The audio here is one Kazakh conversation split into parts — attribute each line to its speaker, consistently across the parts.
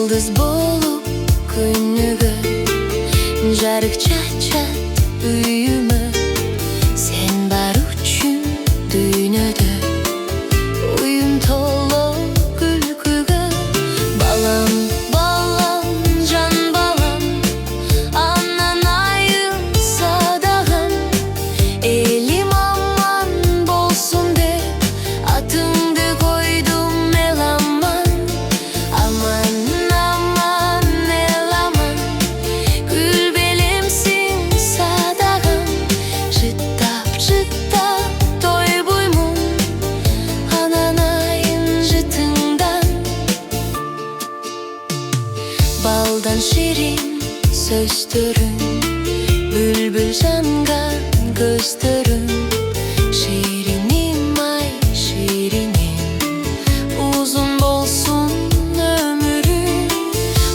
Speaker 1: Yıldız bolup күнүгө жарык чачат үйүмө. Sen бар үчүн дүйнөдө уюм толо күлкүгө. Балам, балам, жан балам, анан айым садагам. Элим аман болсун деп атыңды койдум эламан. Aman aman elaman, gül belimsin sadağım. Жыттап жыттап тойбоймун ананайын жытыңдан. Балдан ширин сөздөрүң, бүлбүл жанган көздөрүң. Шириnim ай шириnim, uzun bolsun ömürüm.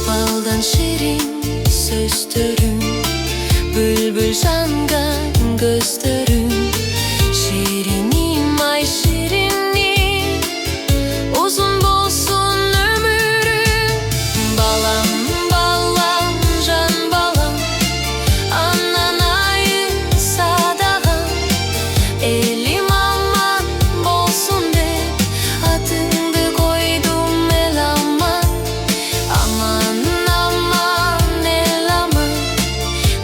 Speaker 1: Baldan şirin sözdörüm, bülbül jangan gözlörüm. Şirinim ay şirinim, uzun bolsun ömürüm. Balam, balam, jan balam, anan ayım sadağam. Elim aman bolsun dep atыңды койдум эламан. Aman aman elaman,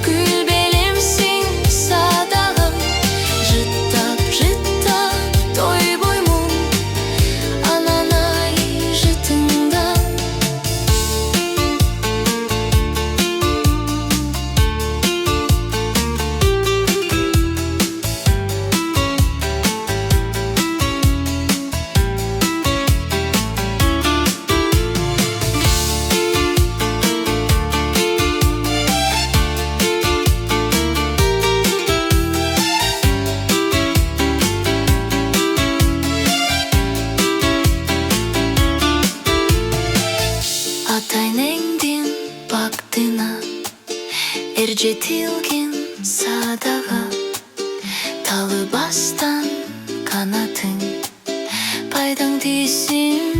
Speaker 1: gül belimsin sadağım. Жыттап жыттап тойбоймун ананай жытыңдан. Атайнеңдин бактына эржетилген садага. Талыбастан канатың пайдаң тийсин